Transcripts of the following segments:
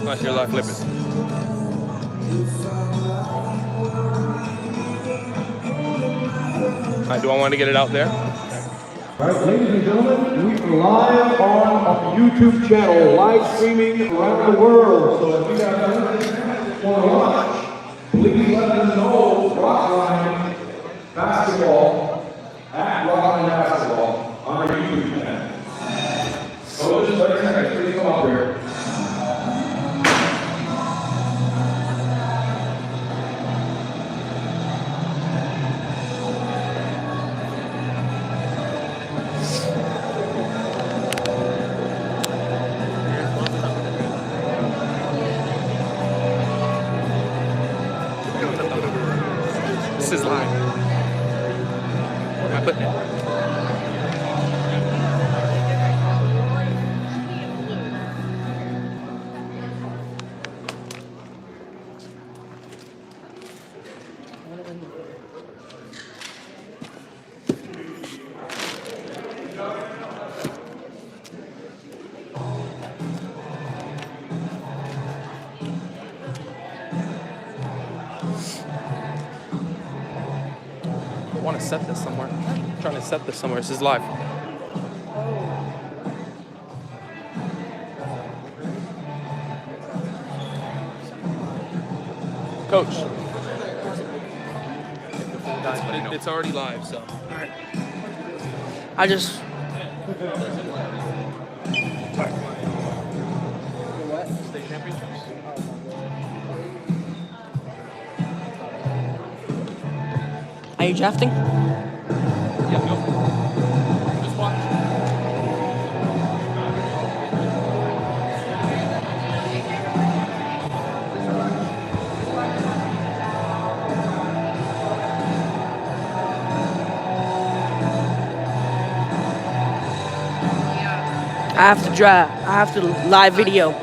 Not your life, flip it. All right, do I want to get it out there? All right, ladies and gentlemen, we are live on our YouTube channel, live streaming around the world. So if you guys want to watch, please let us know Rockline Basketball at Rockline Basketball on our YouTube channel. So just wait a second, please come up here. This is live. Where am I putting it? I want to set this somewhere. I'm trying to set this somewhere. This is live. Coach. It's already live, so. All right. I just. State championships. Are you drafting? Yeah, go. Just watch. I have to draft. I have to live video.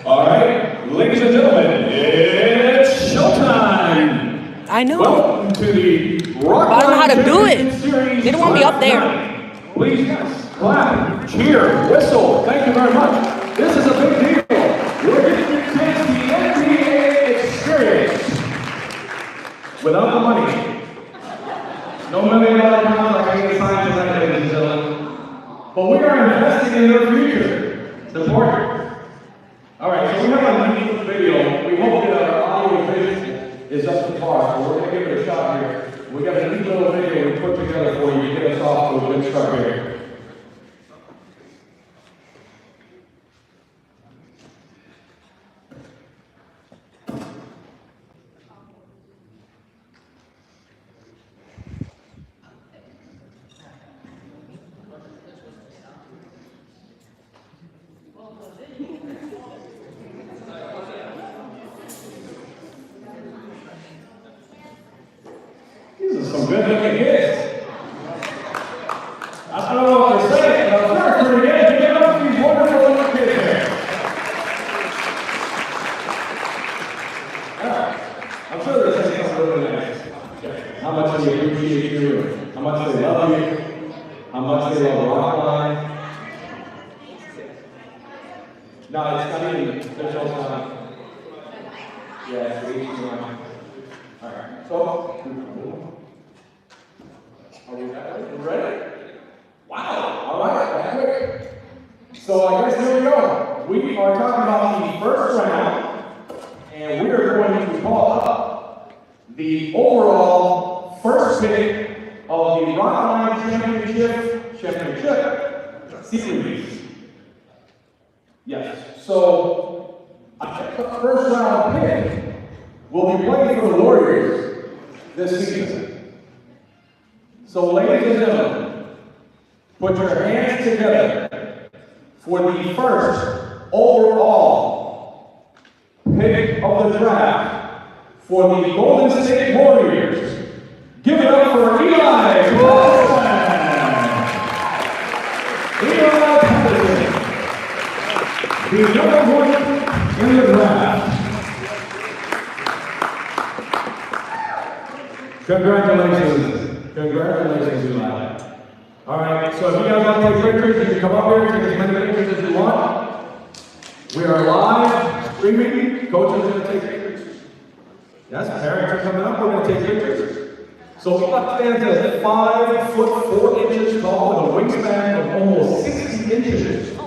All right, ladies and gentlemen, it's showtime. I know. Welcome to the Rockline. I don't know how to do it. They don't want me up there. Please clap, cheer, whistle. Thank you very much. This is a big deal. We're getting to taste the NBA experience without the money. No $1 million contract I can sign tonight, ladies and gentlemen. But we are investing in their future. It's important. All right, so we have a neat video. We hope that our audio vision is up to par, so we're going to give it a shot here. We got a neat little video we put together for you to get us off to a good start here. Some good looking kids. I don't know what they're saying, but they're pretty good. Give it up to these wonderful little kids there. Alright. I'm sure they're saying something really nice. How much they appreciate you, how much they love you, how much they love Rockline. No, it's not even, there's no time. Yeah, it's 18 now. Alright, so. Are we ready? Wow, all right, that quick. So I guess here we go. We are talking about the first round, and we are going to call up the overall first pick of the Rockline Championship series. Yes, so I think the first round pick will be playing for the Warriors this season. So, ladies and gentlemen, put your hands together for the first overall pick of the draft for the Golden State Warriors. Give it up for Eli. Eli. All right, so if you guys want to take pictures, you can come up here and take as many pictures as you want. We are live streaming. Coach is going to take pictures. Yes, parents are coming up. We're going to take pictures. So Eli stands at 5 foot 4 inches tall with a wingspan of almost 60 inches.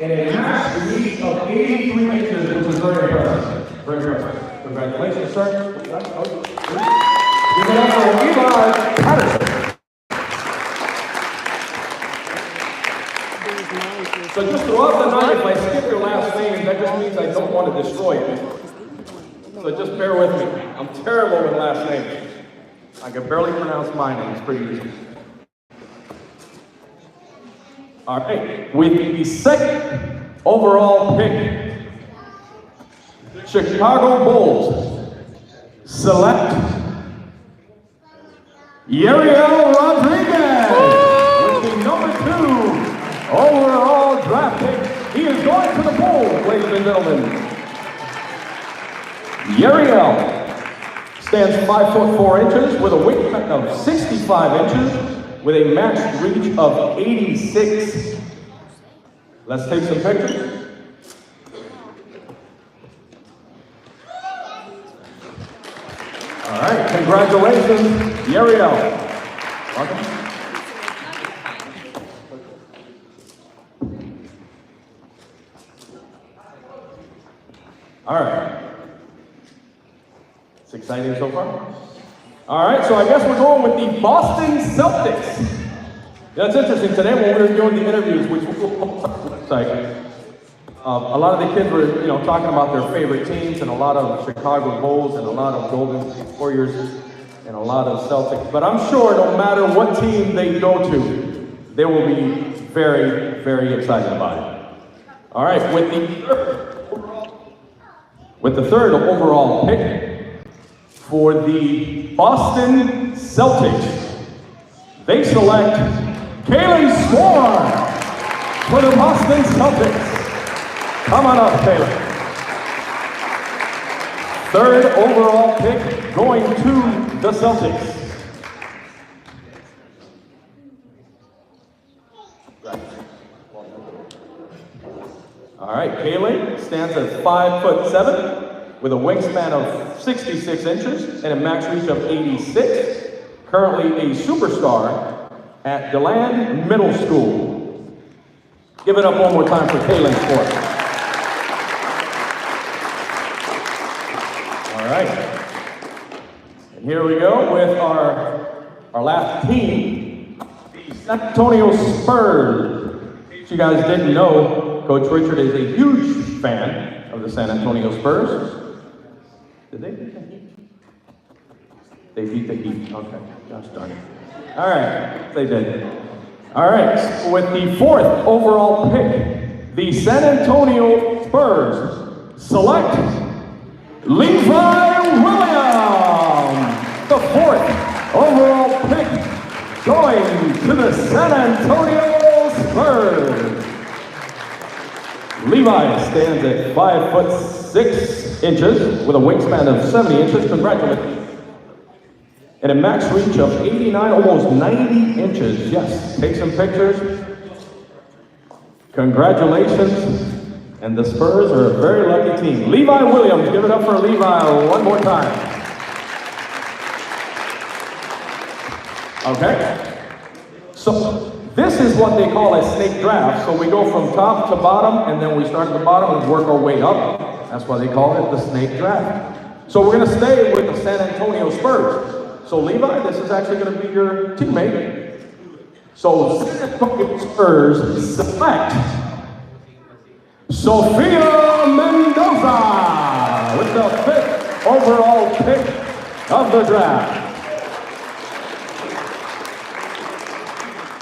And a max reach of 83 inches, which is very impressive. Very impressive. Congratulations, sir. Give it up for Eli Patterson. So just throughout the night, if I skip your last name, that just means I don't want to destroy it. So just bear with me. I'm terrible with last names. I can barely pronounce my name. It's pretty easy. All right, with the second overall pick, Chicago Bulls select Yariel Rodriguez with the number 2 overall draft pick. He is going to the Bulls, ladies and gentlemen. Yariel stands 5 foot 4 inches with a wingspan of 65 inches. With a max reach of 86. Let's take some pictures. All right, congratulations, Yariel. Welcome. All right. It's exciting so far. All right, so I guess we're going with the Boston Celtics. That's interesting. Today when we were doing the interviews, which was like, a lot of the kids were, talking about their favorite teams, and a lot of Chicago Bulls, and a lot of Golden State Warriors, and a lot of Celtics. But I'm sure no matter what team they go to, they will be very, very excited about it. All right, with the third overall pick, for the Boston Celtics, they select Kaylen Swarm for the Boston Celtics. Come on up, Kaylen. Third overall pick going to the Celtics. All right, Kaylen stands at 5 foot 7. With a wingspan of 66 inches and a max reach of 86, currently a superstar at DeLand Middle School. Give it up one more time for Kaylen Sport. All right. And here we go with our last team, the San Antonio Spurs. If you guys didn't know, Coach Richard is a huge fan of the San Antonio Spurs. Did they beat the Heat? They beat the Heat. Okay. Gosh darn it. All right. They did. All right. So with the fourth overall pick, the San Antonio Spurs select Levi Williams, the fourth overall pick, going to the San Antonio Spurs. Levi stands at 5 foot 6 inches with a wingspan of 70 inches. Congratulations. And a max reach of 89, almost 90 inches. Yes, take some pictures. Congratulations. And the Spurs are a very lucky team. Levi Williams, give it up for Levi one more time. Okay. So this is what they call a snake draft. So we go from top to bottom, and then we start at the bottom and work our way up. That's why they call it the snake draft. So we're going to stay with the San Antonio Spurs. So Levi, this is actually going to be your teammate. So San Antonio Spurs select Sofia Mendoza with the 5th overall pick of the draft.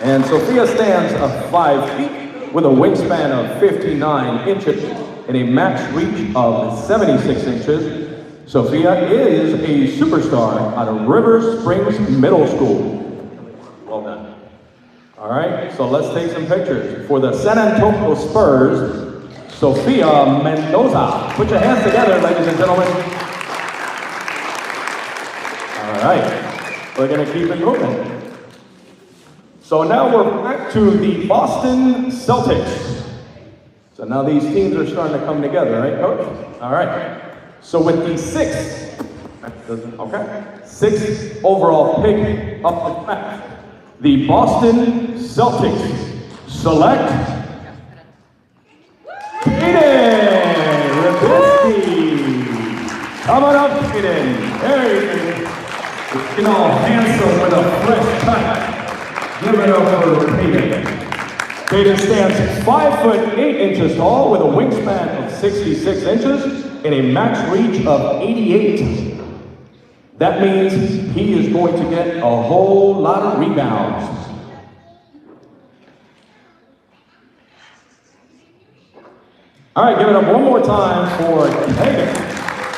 And Sofia stands at 5 feet with a wingspan of 59 inches and a max reach of 76 inches. Sofia is a superstar out of River Springs Middle School. Well done. All right, so let's take some pictures. For the San Antonio Spurs, Sofia Mendoza. Put your hands together, ladies and gentlemen. All right, we're gonna keep it moving. So now we're back to the Boston Celtics. So now these teams are starting to come together, right, Coach? All right. So with the sixth overall pick of the draft, the Boston Celtics select Kaden Rubinski. Coming up, Kaden. There he is. Looking all handsome with a fresh cut. Give it up for Kaden. Kaden stands 5'8" tall with a wingspan of 66 inches and a max reach of 88. That means he is going to get a whole lot of rebounds. All right, give it up one more time for Kaden.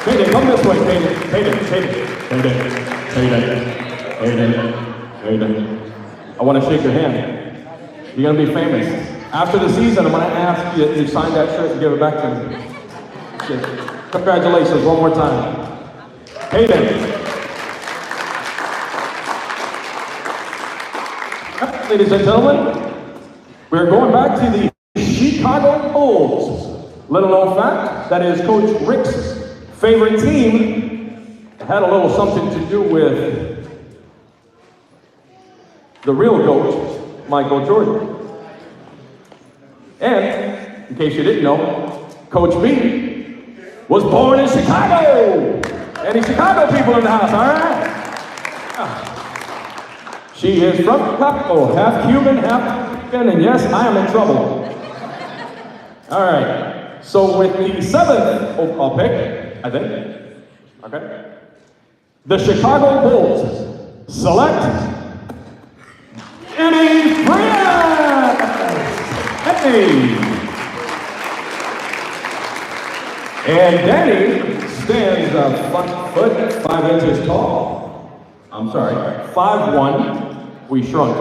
Kaden, come this way, Kaden. Kaden. I want to shake your hand. You're going to be famous. After the season, I'm going to ask you to sign that shirt and give it back to me. Congratulations, one more time. Kaden. Ladies and gentlemen, we're going back to the Chicago Bulls. Little known fact, that is Coach Rick's favorite team. It had a little something to do with the real coach, Michael Jordan. And, in case you didn't know, Coach B was born in Chicago. Any Chicago people in the house, all right? She is from Chicago, half Cuban, half Mexican, and yes, I am in trouble. All right. So with the seventh overall pick, I think, okay, the Chicago Bulls select Danny Bryant. Hey. And Danny stands 5'5" tall. I'm sorry, 5'1". We shrunk.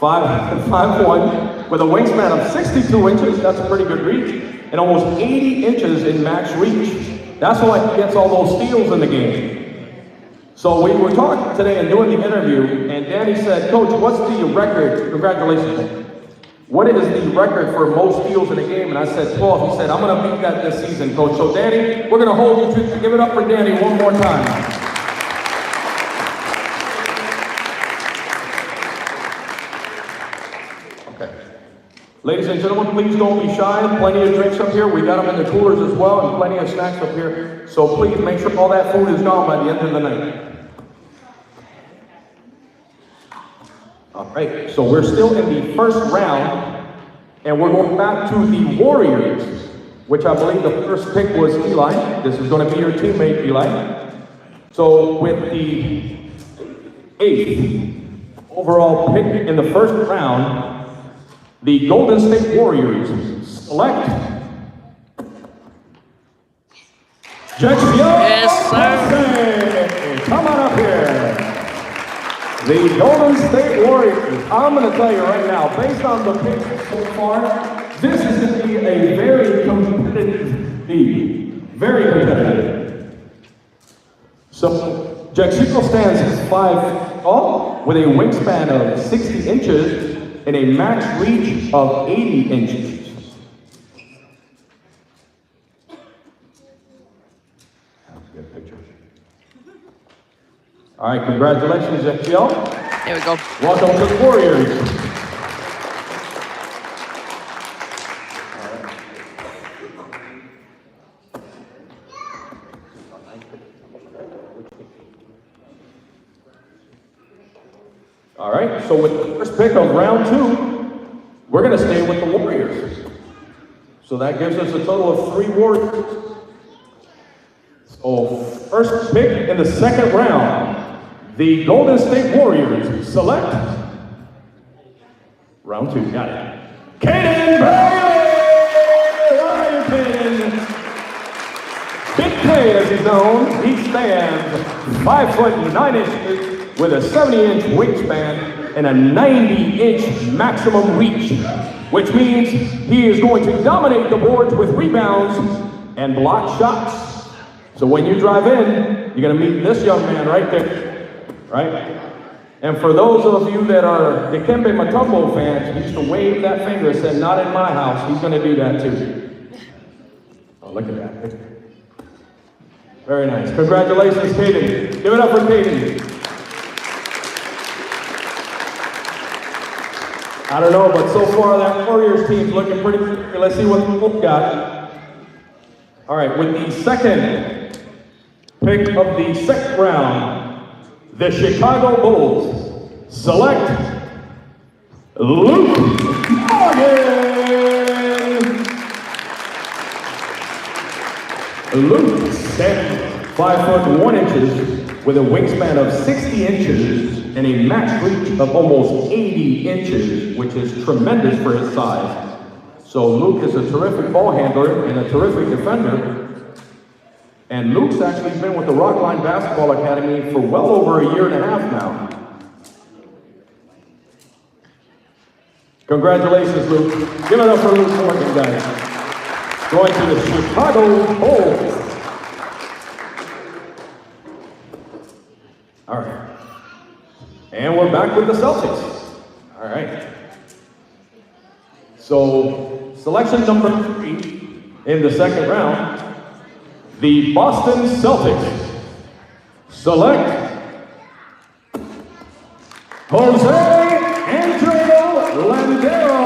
5'1", with a wingspan of 62 inches. That's a pretty good reach. And almost 80 inches in max reach. That's why he gets all those steals in the game. So we were talking today and doing the interview, and Danny said, Coach, what's the record? Congratulations. What is the record for most steals in a game? And I said 12. He said, I'm going to beat that this season, Coach. So Danny, we're going to hold you to give it up for Danny one more time. Ladies and gentlemen, please don't be shy. Plenty of drinks up here. We got them in the coolers as well, and plenty of snacks up here. So please make sure all that food is gone by the end of the night. All right, so we're still in the first round, and we're going back to the Warriors, which I believe the first pick was Eli. This is going to be your teammate, Eli. So with the 8th overall pick in the first round, the Golden State Warriors select Jackson. Yes, sir. Come on up here. The Golden State Warriors. I'm going to tell you right now, based on the picks so far, this is going to be a very competitive league. Very competitive. So, Jackson stands 5 tall with a wingspan of 60 inches. And a max reach of 80 inches. That's a good picture. All right, congratulations, Ezekiel. There we go. Welcome to the Warriors. All right, so with the first pick of round 2, we're going to stay with the Warriors. So that gives us a total of 3 Warriors. So first pick in the second round, the Golden State Warriors select round 2. Got it. Kaden Bryant. Big K, as he's known. He stands 5'9" with a 70-inch wingspan and a 90-inch maximum reach, which means he is going to dominate the boards with rebounds and block shots. So when you drive in, you're going to meet this young man right there, right? And for those of you that are Dikembe Mutombo fans, he used to wave that finger and said, "Not in my house." He's going to do that too. Oh, look at that. Very nice. Congratulations, Caden. Give it up for Caden. I don't know, but so far that Warriors team's looking pretty good. Let's see what we've got. All right, with the second pick of the second round, the Chicago Bulls select Luke Morgan. Luke stands 5'1" with a wingspan of 60 inches and a max reach of almost 80 inches, which is tremendous for his size. So Luke is a terrific ball handler and a terrific defender. And Luke's actually been with the Rockline Basketball Academy for well over a year and a half now. Congratulations, Luke. Give it up for Luke Morgan, guys. Going to the Chicago Bulls. All right. And we're back with the Celtics. All right. So, selection number 3 in the second round, the Boston Celtics select Jose Angel Landero.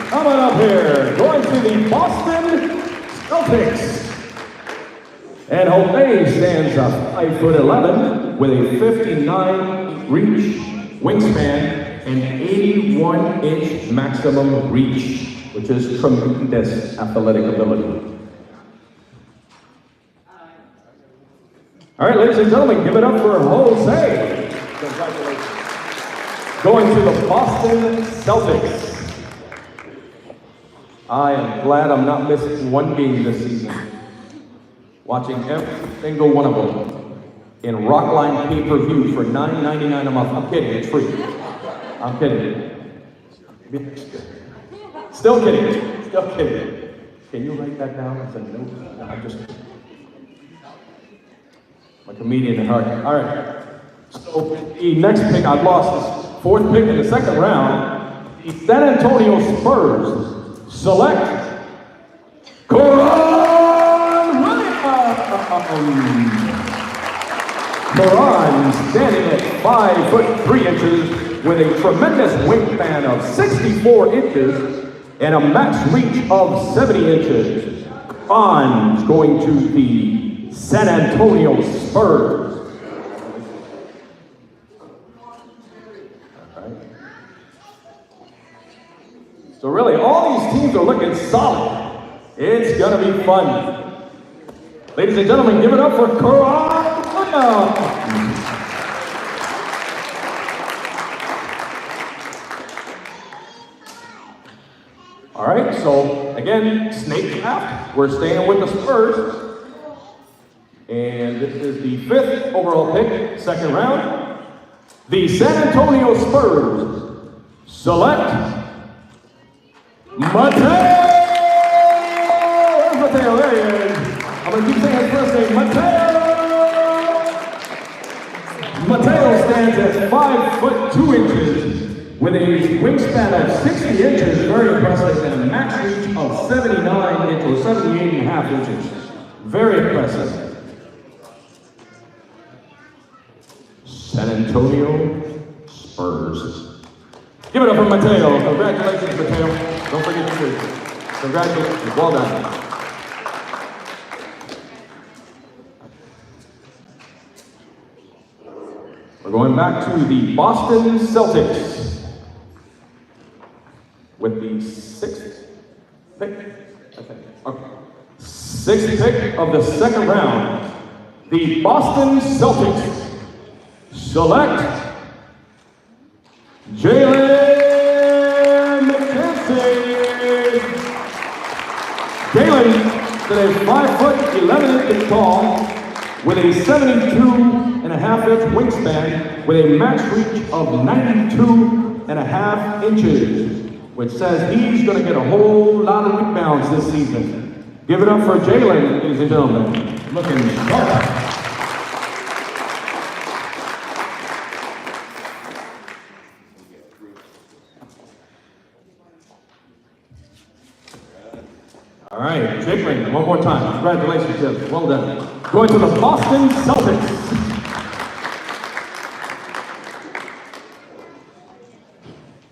Coming up here, going to the Boston Celtics. And Jose stands up 5'11" with a 59 reach wingspan and 81-inch maximum reach, which is tremendous athletic ability. All right, ladies and gentlemen, give it up for Jose. Congratulations. Going to the Boston Celtics. I am glad I'm not missing one game this season. Watching every single one of them in Rockline pay-per-view for $9.99 a month. I'm kidding, it's free. I'm kidding. Still kidding. Still kidding. Can you write that down as a note? No, I'm just I'm a comedian at heart. All right. So the next pick, I've lost this fourth pick in the second round. The San Antonio Spurs select Koron Williams. Koron standing at 5'3" with a tremendous wingspan of 64 inches and a max reach of 70 inches. Koron's going to the San Antonio Spurs. So really, all these teams are looking solid. It's gonna be fun. Ladies and gentlemen, give it up for Koron Williams. All right, so again, snake draft. We're staying with the Spurs. And this is the 5th overall pick, second round. The San Antonio Spurs select Mateo! Where's Mateo? There he is. I'm going to keep saying his first name. Mateo! Mateo stands at 5'2" with a wingspan of 60 inches, very impressive, and a max reach of 79 inches, 78.5 inches. Very impressive. San Antonio Spurs. Give it up for Mateo. Congratulations, Mateo. Don't forget to do. Congratulations. Well done. We're going back to the Boston Celtics with the 6th pick. Okay. 6th pick of the second round. The Boston Celtics select Jalen McKenzie. Jalen is 5'11" tall with a 72.5" wingspan with a max reach of 92.5 inches, which says he's going to get a whole lot of rebounds this season. Give it up for Jalen, ladies and gentlemen. Looking sharp. All right, Jake Raymond, one more time. Congratulations, Jim. Well done. Going to the Boston Celtics.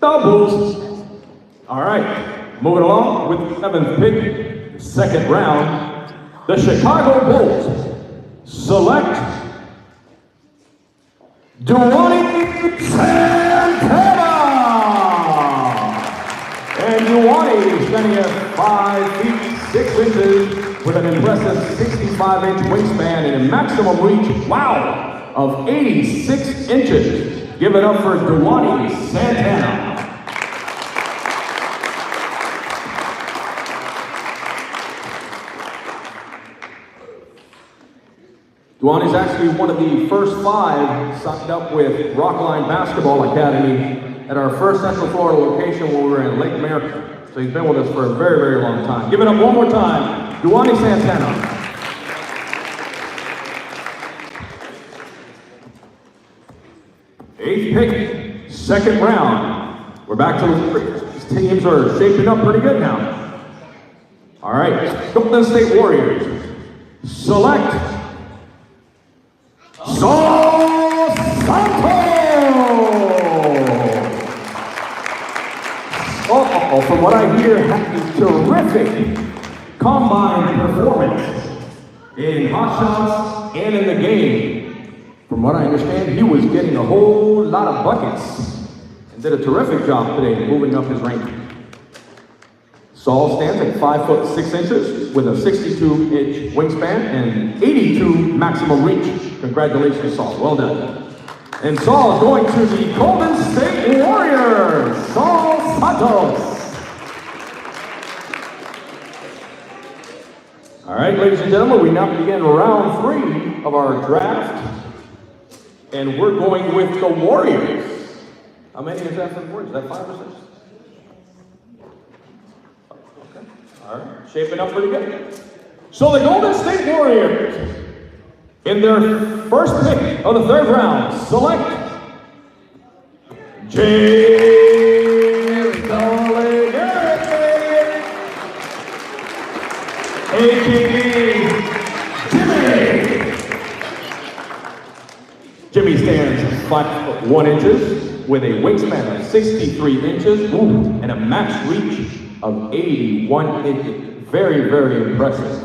The Bulls. All right, moving along with the 7th pick, second round, the Chicago Bulls select Duane Santana. And Duane standing at 5 feet 6 inches with an impressive 65-inch wingspan and a maximum reach, wow, of 86 inches. Give it up for Duane Santana. Duane is actually one of the first 5 signed up with Rockline Basketball Academy at our first Central Florida location when we were in Lake Merritt. So he's been with us for a very, very long time. Give it up one more time, Duane Santana. Eighth pick, second round. We're back to the these teams are shaping up pretty good now. All right, Golden State Warriors select Saul Santos. Oh, from what I hear, had a terrific combine performance in hot shots and in the game. From what I understand, he was getting a whole lot of buckets and did a terrific job today moving up his ranking. Saul stands at 5 foot 6 inches with a 62-inch wingspan and 82 maximum reach. Congratulations, Saul. Well done. And Saul is going to the Golden State Warriors, Saul Santos. All right, ladies and gentlemen, we now begin round 3 of our draft. And we're going with the Warriors. How many is that for the Warriors? Is that 5 or 6? Okay. All right. Shaping up pretty good. So the Golden State Warriors, in their first pick of the 3rd round, select James Dolegate, a.k.a. Jimmy stands 5 foot 1 inches with a wingspan of 63 inches and a max reach of 81 inches. Very, very impressive.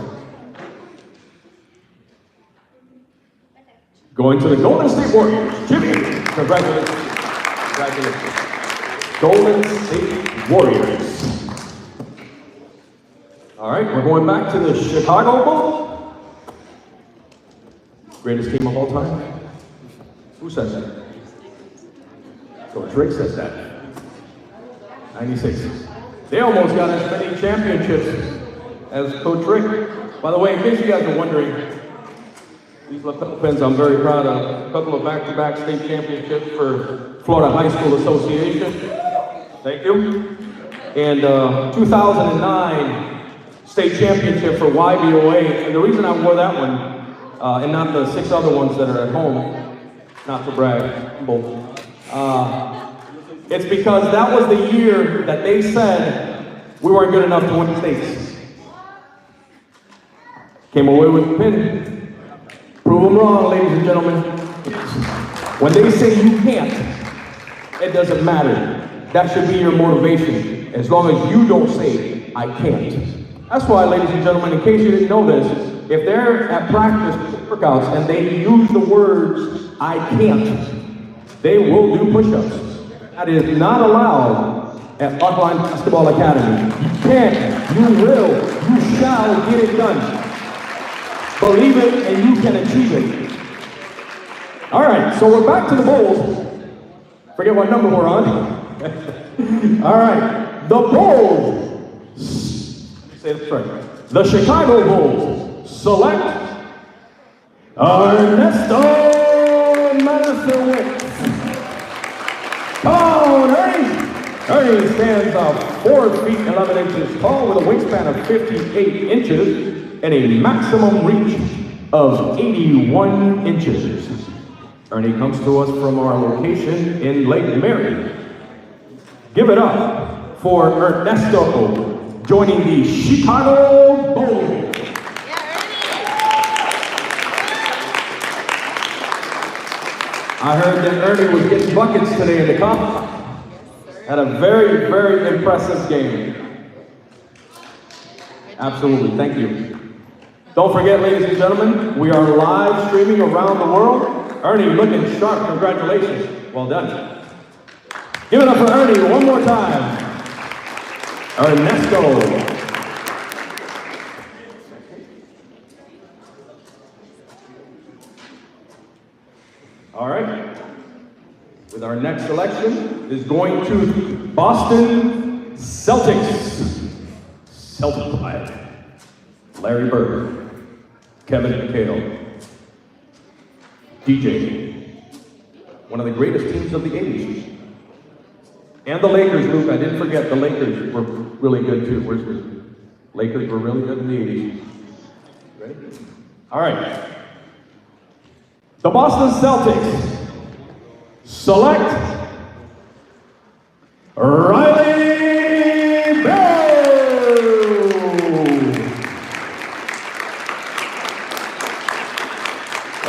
Going to the Golden State Warriors, Jimmy. Congratulations. Congratulations. Golden State Warriors. All right, we're going back to the Chicago Bulls. Greatest team of all time. Who says that? Coach Rick says that. 96. They almost got as many championships as Coach Rick. By the way, in case you guys are wondering, these lapel pins I'm very proud of. A couple of back-to-back state championships for Florida High School Association. Thank you. And 2009 state championship for YBOA. And the reason I wore that one, and not the 6 other ones that are at home, not to brag, it's because that was the year that they said we weren't good enough to win states. Came away with the pin. Prove them wrong, ladies and gentlemen. When they say you can't, it doesn't matter. That should be your motivation, as long as you don't say, I can't. That's why, ladies and gentlemen, in case you didn't know this, if they're at practice workouts and they use the words, I can't, they will do push-ups. That is not allowed at Rockline Basketball Academy. You can, you will, you shall get it done. Believe it and you can achieve it. All right, so we're back to the Bulls. Forget what number we're on. All right, the Bulls. Say this right. The Chicago Bulls select Ernesto Madison. Oh, Ernie stands 4 feet 11 inches tall with a wingspan of 58 inches and a maximum reach of 81 inches. Ernie comes to us from our location in Lake Merritt. Give it up for Ernesto joining the Chicago Bulls. I heard that Ernie was getting buckets today in the combine. Had a very, very impressive game. Absolutely, thank you. Don't forget, ladies and gentlemen, we are live streaming around the world. Ernie looking sharp, congratulations. Well done. Give it up for Ernie one more time. Ernesto. All right. With our next selection is going to the Boston Celtics. Celtic Flag. Larry Bird, Kevin McHale, DJ. One of the greatest teams of the 80s. And the Lakers, Luke, I didn't forget, the Lakers were really good too. Where's the Lakers were really good in the 80s. Ready? All right. The Boston Celtics select Riley Bell.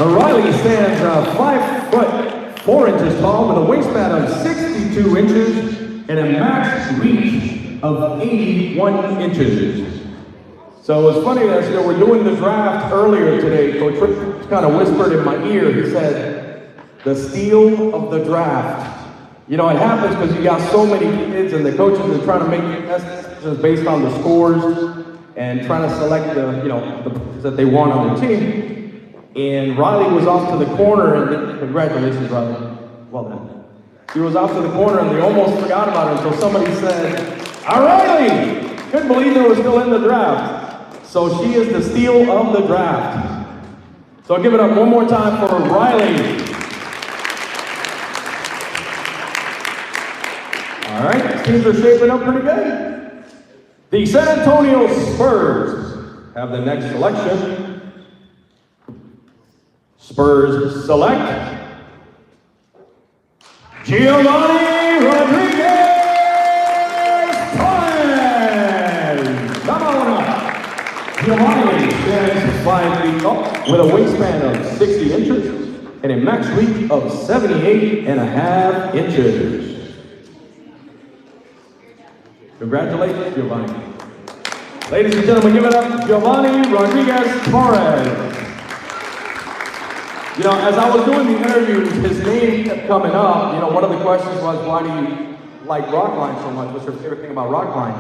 Riley stands 5 foot 4 inches tall with a wingspan of 62 inches and a max reach of 81 inches. So it's funny that we're doing the draft earlier today. Coach Rick kind of whispered in my ear. He said, "The steal of the draft." You know, it happens because you got so many kids, and the coaches are trying to make decisions based on the scores and trying to select the players that they want on their team. And Riley was off to the corner, and congratulations, Riley. Well done. He was off to the corner, and they almost forgot about it until somebody said, "Riley!" Couldn't believe they were still in the draft. So she is the steal of the draft. So I'll give it up one more time for Riley. All right, teams are shaping up pretty good. The San Antonio Spurs have the next selection. Spurs select Giovanni Rodriguez. Come on up. Giovanni stands 5 feet up with a wingspan of 60 inches and a max reach of 78.5 inches. Congratulations, Giovanni. Ladies and gentlemen, give it up, Giovanni Rodriguez Torres. You know, as I was doing the interviews, his name kept coming up. You know, one of the questions was, why do you like Rockline so much? What's your favorite thing about Rockline?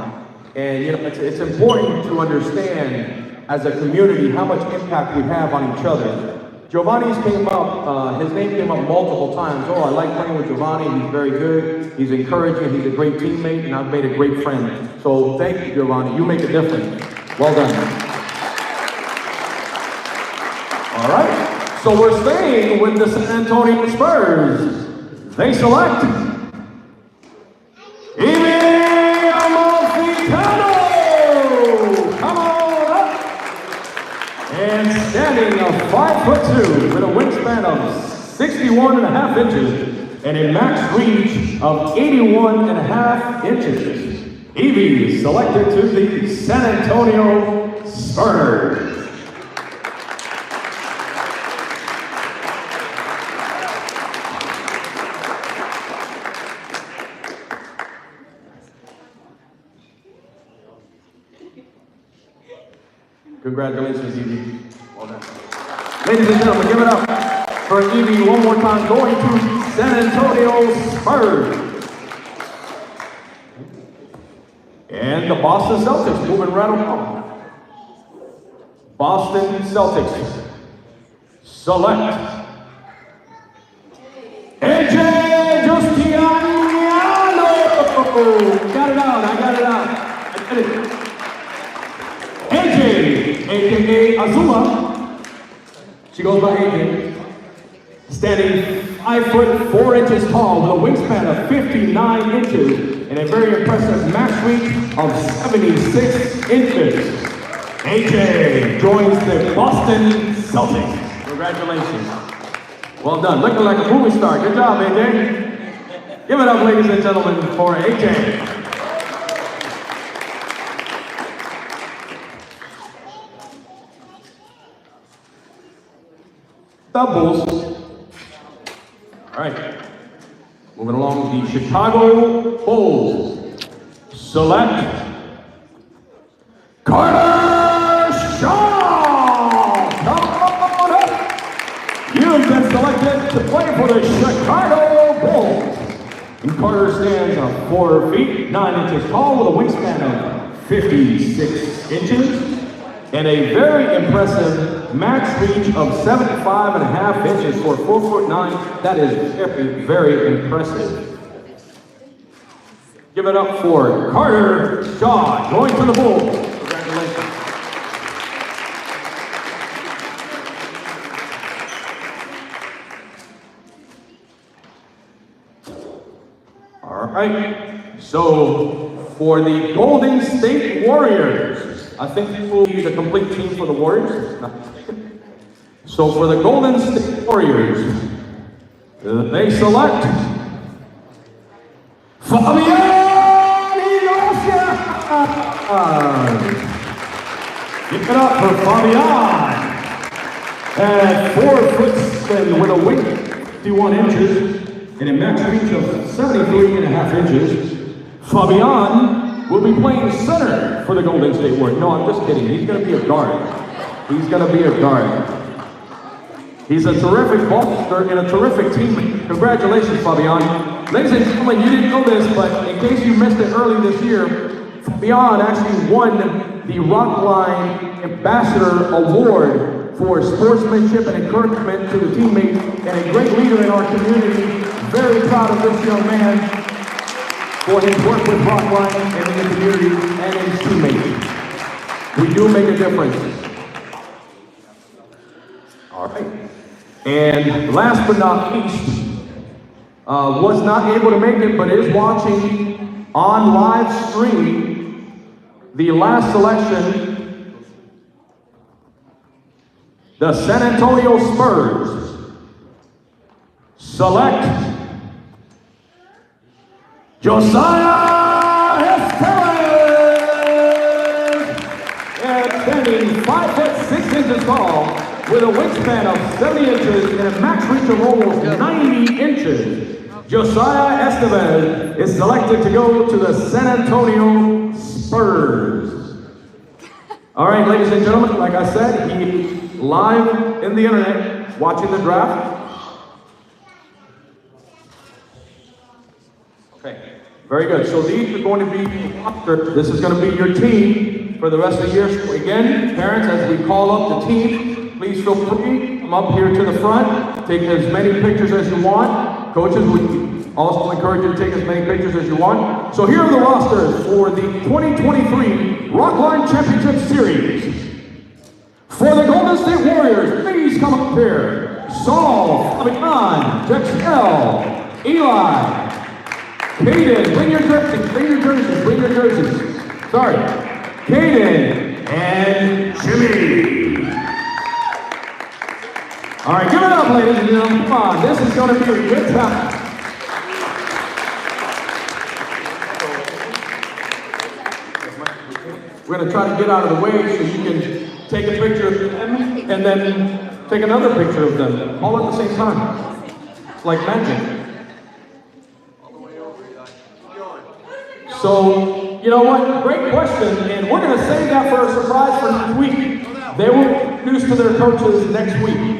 And, you know, it's important to understand as a community how much impact we have on each other. Giovanni's came up, his name came up multiple times. Oh, I like playing with Giovanni. He's very good. He's encouraging. He's a great teammate, and I've made a great friend. So thank you, Giovanni. You make a difference. Well done. All right. So we're staying with the San Antonio Spurs. They select and standing 5'2" with a wingspan of 61.5 inches and a max reach of 81.5 inches. Evie selected to the San Antonio Spurs. Congratulations, Evie. Well done. Ladies and gentlemen, give it up for Evie one more time, going to San Antonio Spurs. And the Boston Celtics moving right along. Boston Celtics select AJ Justiano. Got it out, I got it out. I did it. AJ, aka Azula, she goes by AJ, standing 5'4" tall with a wingspan of 59 inches and a very impressive max reach of 76 inches. AJ joins the Boston Celtics. Congratulations. Well done. Looking like a movie star. Good job, AJ. Give it up, ladies and gentlemen, for AJ. doubles. All right. Moving along, the Chicago Bulls. Select Carter Shaw. Come on up. You've been selected to play for the Chicago Bulls. And Carter stands on 4 feet, 9 inches tall with a wingspan of 56 inches and a very impressive max reach of 75.5 inches for 4'9". That is very, very impressive. Give it up for Carter Shaw, going to the Bulls. Congratulations. All right, so for the Golden State Warriors, I think this will be the complete team for the Warriors. So for the Golden State Warriors, they select Fabian Iglesias. Give it up for Fabian. At 4'7" with a weight of 51 inches and a max reach of 73.5 inches, Fabian will be playing center for the Golden State Warriors. No, I'm just kidding. He's going to be a guard. He's going to be a guard. He's a terrific ball player and a terrific teammate. Congratulations, Fabian. Ladies and gentlemen, you didn't know this, but in case you missed it early this year, Fabian actually won the Rockline Ambassador Award for sportsmanship and encouragement to the teammates and a great leader in our community. Very proud of this young man for his work with Rockline and in the community and his teammates. We do make a difference. All right. And last but not least, was not able to make it, but is watching on live stream the last selection, the San Antonio Spurs select Josiah Estevez, and standing 5'6" tall with a wingspan of 70 inches and a max reach of almost 90 inches. Josiah Estevez is selected to go to the San Antonio Spurs. All right, ladies and gentlemen, like I said, he's live in the internet watching the draft. Okay, very good. So these are going to be, this is going to be your team for the rest of the year. So again, parents, as we call up the team, please feel free, come up here to the front, take as many pictures as you want. Coaches, we also encourage you to take as many pictures as you want. So here are the rosters for the 2023 Rockline Championship Series. For the Golden State Warriors, please come up here. Saul, Fabian, Jexel, Eli, Caden, bring your jerseys. Sorry. Caden and Jimmy. All right, give it up, ladies and gentlemen. Come on, this is going to be a good time. We're going to try to get out of the way so you can take a picture of them and then take another picture of them, all at the same time. It's like magic. So, you know what? Great question, and we're going to save that for a surprise for next week. They will be introduced to their coaches next week.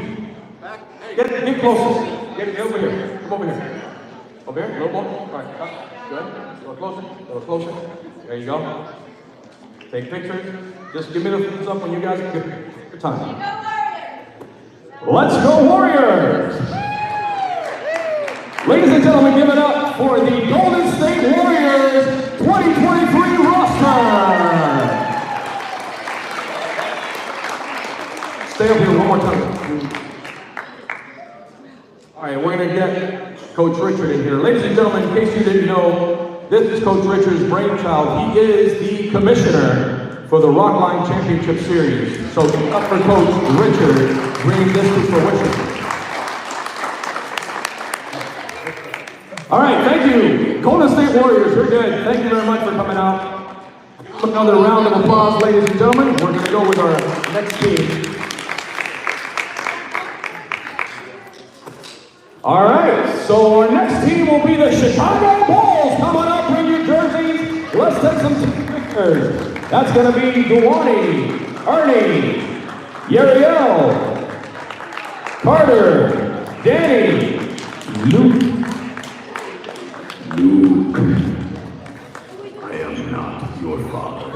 Get closer. Get over here. Come over here. Over here, a little more. All right, cut. Good. A little closer. A little closer. There you go. Take pictures. Just give me the thumbs up when you guys get your time. Let's go Warriors! Ladies and gentlemen, give it up for the Golden State Warriors 2023 roster. Stay up here one more time. All right, we're gonna get Coach Richard in here. Ladies and gentlemen, in case you didn't know, this is Coach Richard's brainchild. He is the commissioner for the Rockline Championship Series. So give it up for Coach Richard, bringing this to fruition. All right, thank you. Golden State Warriors, you're good. Thank you very much for coming out. Another round of applause, ladies and gentlemen. We're gonna go with our next team. All right, so our next team will be the Chicago Bulls. Coming up, bring your jerseys. Let's take some pictures. That's going to be Duwani, Ernie, Yariel, Carter, Danny, Luke. I am not your father.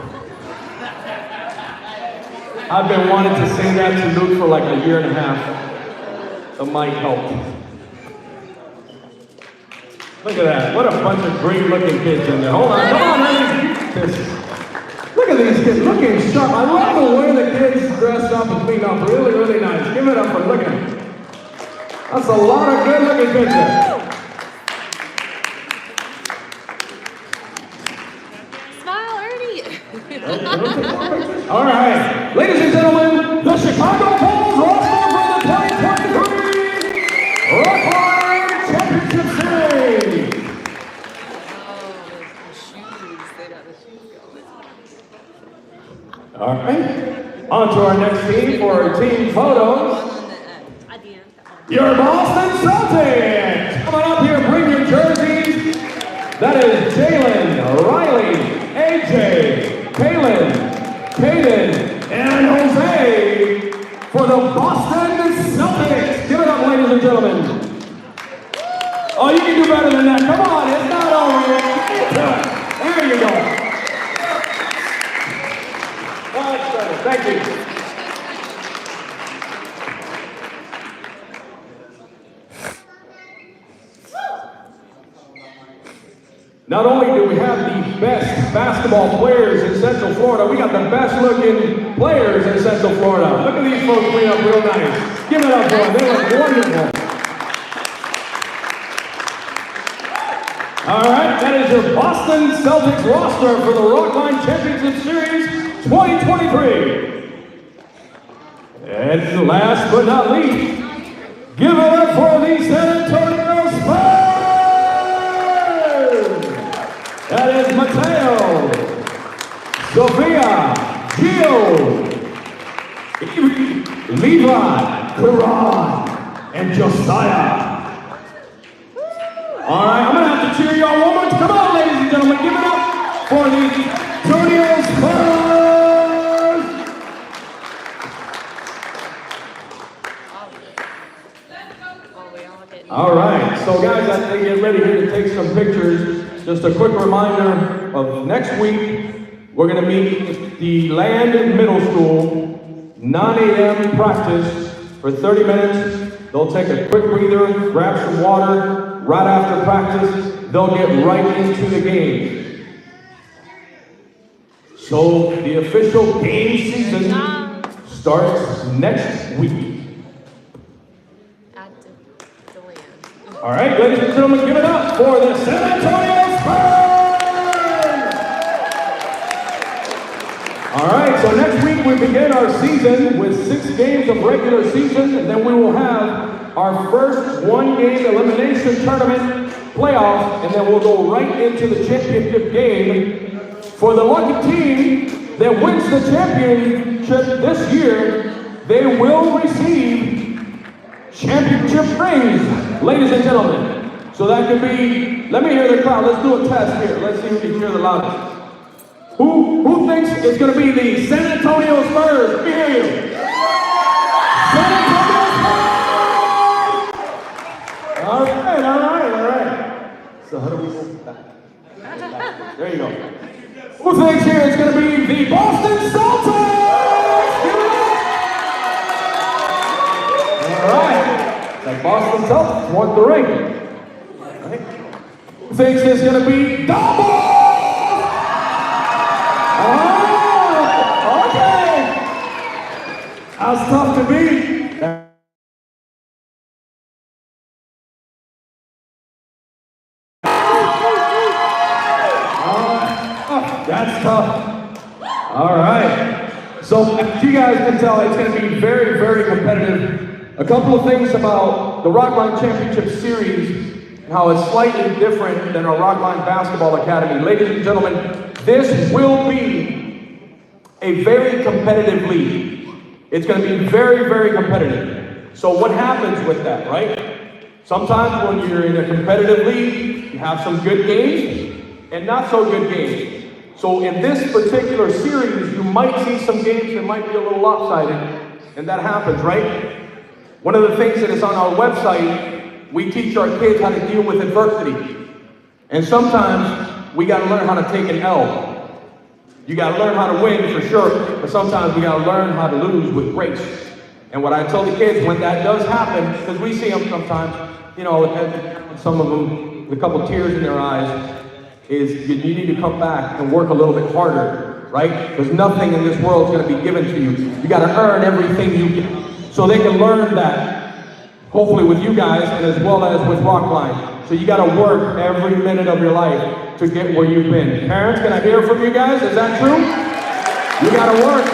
I've been wanting to say that to Luke for like a year and a half. The mic helped. Look at that. What a bunch of great looking kids in there. Hold on, come on, look at these kids looking sharp. I love the way the kids dress up and clean up. Really, really nice. Give it up for looking. That's a lot of good looking kids there. Smile, Ernie. All right. Ladies and gentlemen, the Chicago Bulls roster for the 2023 Rockline Championship Series. All right. On to our next team for our team photos. Your Boston Celtics. Coming up here, bring your jerseys. That is Jalen, Riley, AJ, Kalen, Caden, and Jose for the Boston Celtics. Give it up, ladies and gentlemen. Oh, you can do better than that. Come on, it's not over yet. There you go. Thank you. Not only do we have the best basketball players in Central Florida, we got the best looking players in Central Florida. Look at these folks clean up real nice. Give it up for them. They look wonderful. All right, that is your Boston Celtics roster for the Rockline Championship Series 2023. And last but not least, give it up for the San Antonio Spurs. That is Mateo, Sophia, Gio, Levi, Karan, and Josiah. All right, I'm going to have to cheer y'all one more time. Come on, ladies and gentlemen, give it up for the Antonio Spurs. All right, so guys, as they get ready here to take some pictures, just a quick reminder of next week, we're going to meet at the Land Middle School, 9 a.m. practice for 30 minutes. They'll take a quick breather, grab some water. Right after practice, they'll get right into the game. So the official game season starts next week. All right, ladies and gentlemen, give it up for the San Antonio Spurs! All right, so next week we begin our season with 6 games of regular season, and then we will have our first one-game elimination tournament playoff, and then we'll go right into the championship game. For the lucky team that wins the championship this year, they will receive championship rings, ladies and gentlemen. So that could be, let me hear the crowd. Let's do a test here. Let's see who can hear the loudest. Who thinks it's going to be the San Antonio Spurs? Let me hear you. San Antonio Spurs! All right. So how do we move back? There you go. Who thinks here it's going to be the Boston Celtics? Give it up! All right. The Boston Celtics want the ring. All right. Who thinks it's going to be double? Oh, okay. That's tough to beat. That's tough. All right. So, as you guys can tell, it's going to be very, very competitive. A couple of things about the Rockline Championship Series and how it's slightly different than our Rockline Basketball Academy. Ladies and gentlemen, this will be a very competitive league. It's going to be very, very competitive. So what happens with that, right? Sometimes when you're in a competitive league, you have some good games and not so good games. So in this particular series, you might see some games that might be a little lopsided, and that happens, right? One of the things that is on our website, we teach our kids how to deal with adversity. And sometimes we gotta learn how to take an L. You gotta learn how to win for sure, but sometimes we gotta learn how to lose with grace. And what I tell the kids when that does happen, because we see them sometimes, you know, some of them, with a couple tears in their eyes, is you need to come back and work a little bit harder, right? Because nothing in this world is gonna be given to you. You gotta earn everything you get. So they can learn that, hopefully with you guys, and as well as with Rockline. So you gotta work every minute of your life to get where you've been. Parents, can I hear from you guys? Is that true? You gotta work.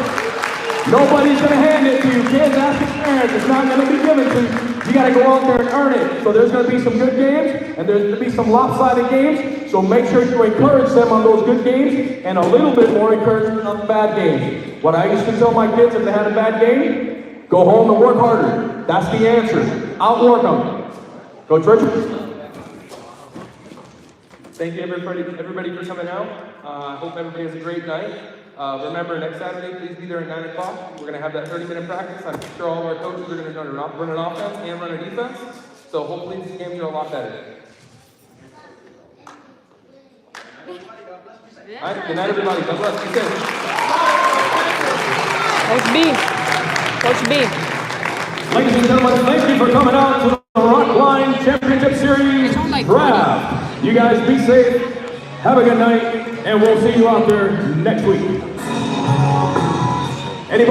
Nobody's gonna hand it to you. Kids, ask your parents. It's not gonna be given to you. You gotta go out there and earn it. So there's gonna be some good games, and there's gonna be some lopsided games. So make sure you encourage them on those good games, and a little bit more encouragement on the bad games. What I used to tell my kids if they had a bad game, go home and work harder. That's the answer. Outwork them. Coach Richard. Thank you everybody for coming out. I hope everybody has a great night. Remember, next Saturday, please be there at 9 o'clock. We're going to have that 30-minute practice. I'm sure all of our coaches are going to run an offense and run a defense. So hopefully these games are a lot better. All right, good night, everybody. God bless. Be safe. Coach B. Coach B. Ladies and gentlemen, thank you for coming out to the Rockline Championship Series draft. You guys be safe, have a good night, and we'll see you out there next week. Anybody?